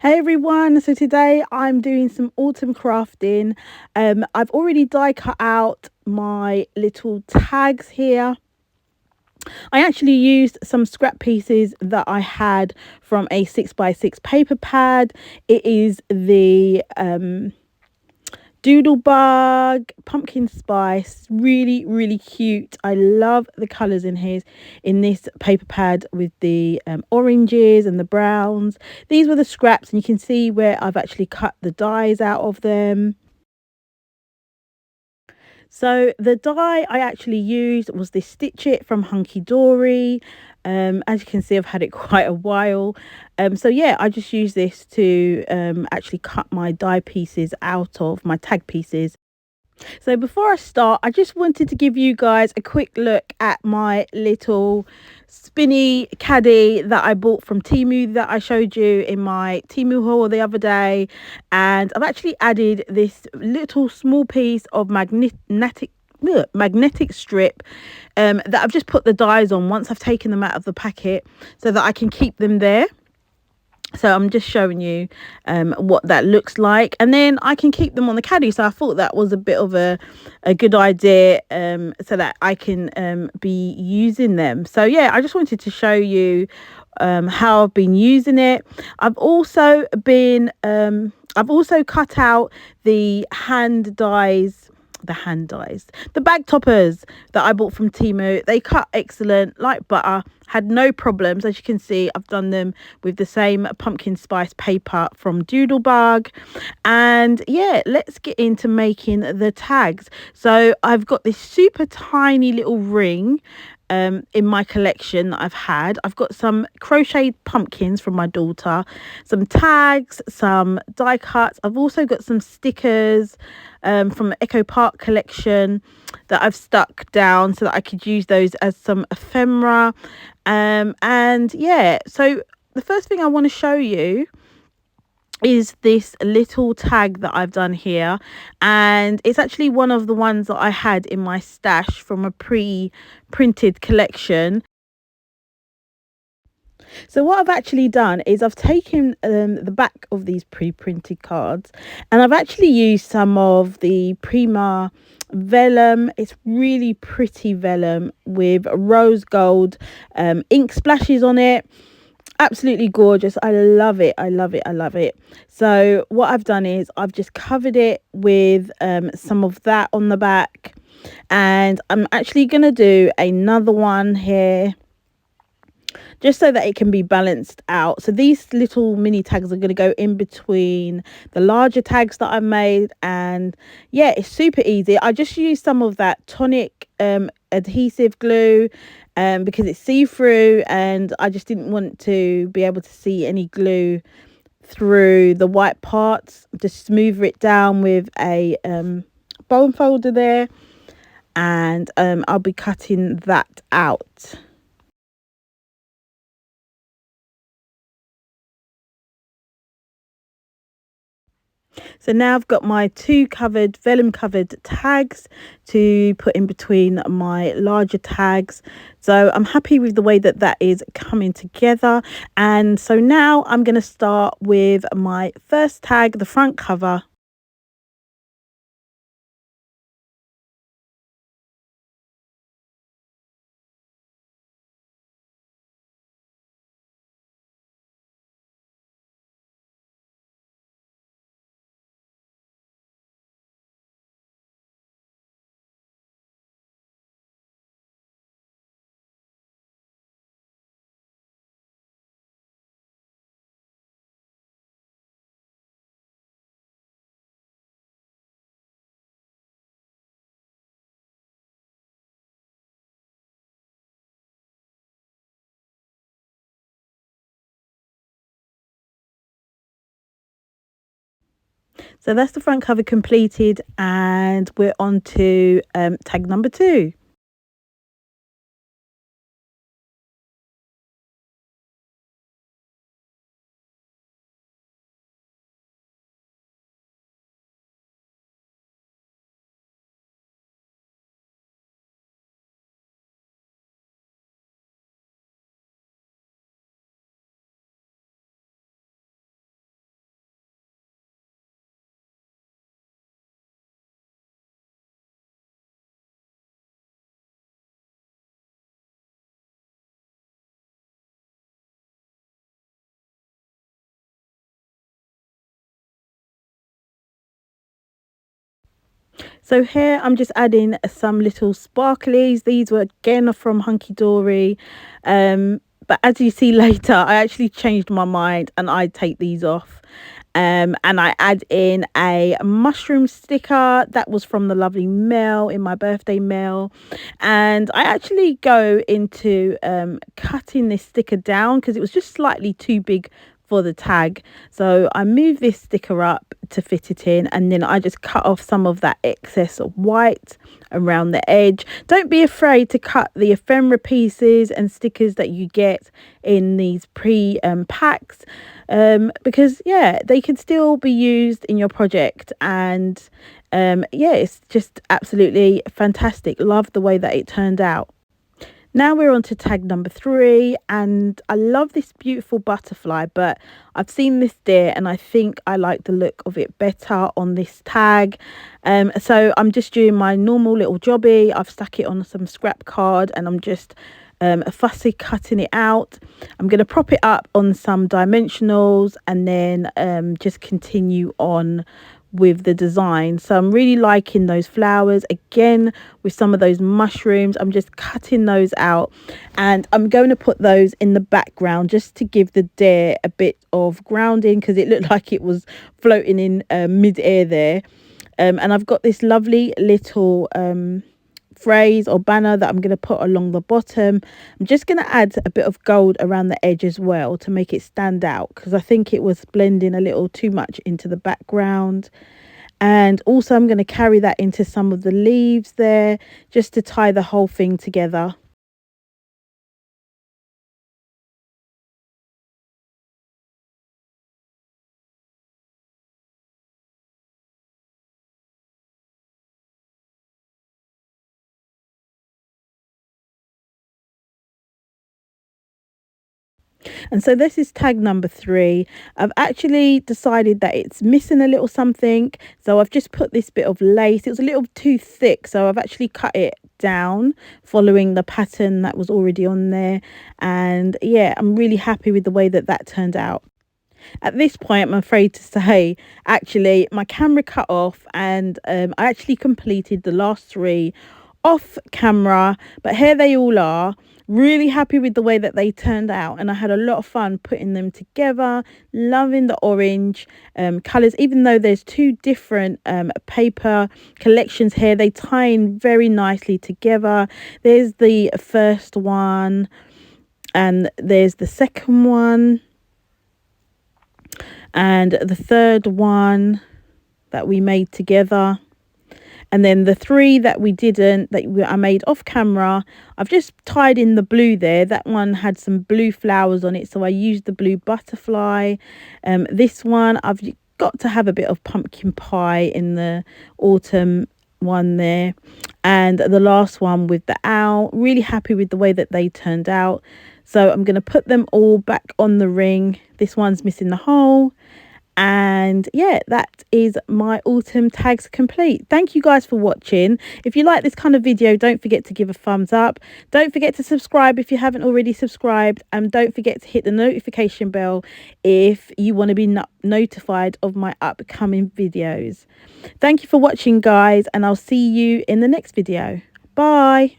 Hey everyone, so today I'm doing some autumn crafting. I've already die cut out my little tags here. I actually used some scrap pieces that I had from a 6x6 paper pad. It is the Doodlebug pumpkin spice, really cute. I love the colors in here in this paper pad with the oranges and the browns. These were the scraps, and you can see where I've actually cut the dies out of them. So the die I actually used was this Stitch It from Hunky Dory. As you can see, I've had it quite a while. So yeah, I just use this to actually cut my die pieces out of my tag pieces. So before I start, I just wanted to give you guys a quick look at my little spinny caddy that I bought from Temu that I showed you in my Temu haul the other day. And I've actually added this little small piece of magnetic strip that I've just put the dies on once I've taken them out of the packet so that I can keep them there. So I'm just showing you what that looks like, and then I can keep them on the caddy. So I thought that was a bit of a good idea, so that I can be using them. So yeah, I just wanted to show you how I've been using it. I've also cut out the the bag toppers that I bought from Temu. They cut excellent like butter, had no problems. As you can see, I've done them with the same pumpkin spice paper from Doodlebug. And yeah, let's get into making the tags. So I've got this super tiny little ring in my collection that I've had. I've got some crocheted pumpkins from my daughter, some tags, some die cuts. I've also got some stickers from the Echo Park collection that I've stuck down so that I could use those as some ephemera. And yeah, so the first thing I want to show you is this little tag that I've done here, and it's actually one of the ones that I had in my stash from a pre-printed collection. So what I've actually done is I've taken the back of these pre-printed cards, and I've actually used some of the Prima vellum. It's really pretty vellum with rose gold ink splashes on it. Absolutely gorgeous. I love it. I love it. So what I've done is I've just covered it with some of that on the back, and I'm actually going to do another one here just so that it can be balanced out. So these little mini tags are going to go in between the larger tags that I made, and yeah, it's super easy. I just used some of that tonic adhesive glue because it's see-through, and I just didn't want to be able to see any glue through the white parts. Just smooth it down with a bone folder there, and I'll be cutting that out. So now I've got my two vellum covered tags to put in between my larger tags. So I'm happy with the way that that is coming together. And so now I'm going to start with my first tag, the front cover. So that's the front cover completed, and we're on to tag number 2. So here I'm just adding some little sparklies. These were again from Hunky Dory. But as you see later, I actually changed my mind and I take these off. And I add in a mushroom sticker that was from the lovely Mel in my birthday mail. And I actually go into cutting this sticker down because it was just slightly too big for the tag. So I move this sticker up to fit it in, and then I just cut off some of that excess of white around the edge. Don't be afraid to cut the ephemera pieces and stickers that you get in these packs, because yeah, they can still be used in your project. And yeah, it's just absolutely fantastic. Love the way that it turned out. Now we're on to tag number 3, and I love this beautiful butterfly, but I've seen this deer and I think I like the look of it better on this tag. So I'm just doing my normal little jobby. I've stuck it on some scrap card and I'm just fussy cutting it out. I'm going to prop it up on some dimensionals and then just continue on with the design. So I'm really liking those flowers again with some of those mushrooms. I'm just cutting those out and I'm going to put those in the background just to give the deer a bit of grounding, because it looked like it was floating in mid-air there. And I've got this lovely little phrase or banner that I'm going to put along the bottom. I'm just going to add a bit of gold around the edge as well to make it stand out, because I think it was blending a little too much into the background. And also I'm going to carry that into some of the leaves there just to tie the whole thing together. And so this is tag number 3. I've actually decided that it's missing a little something, so I've just put this bit of lace. It was a little too thick, so I've actually cut it down following the pattern that was already on there. And yeah, I'm really happy with the way that that turned out. At this point, I'm afraid to say, actually my camera cut off, and I actually completed the last 3 off camera, but here they all are. Really happy with the way that they turned out, and I had a lot of fun putting them together. Loving the orange colors, even though there's 2 different paper collections here, they tie in very nicely together. There's the first one and there's the second one and the third one that we made together. And then the 3 that we didn't, I made off camera, I've just tied in the blue there. That one had some blue flowers on it, so I used the blue butterfly. This one, I've got to have a bit of pumpkin pie in the autumn one there. And the last one with the owl. Really happy with the way that they turned out. So I'm going to put them all back on the ring. This one's missing the hole. And yeah, that is my autumn tags complete. Thank you guys for watching. If you like this kind of video, don't forget to give a thumbs up. Don't forget to subscribe if you haven't already subscribed, and don't forget to hit the notification bell if you want to be notified of my upcoming videos. Thank you for watching, guys, and I'll see you in the next video. Bye.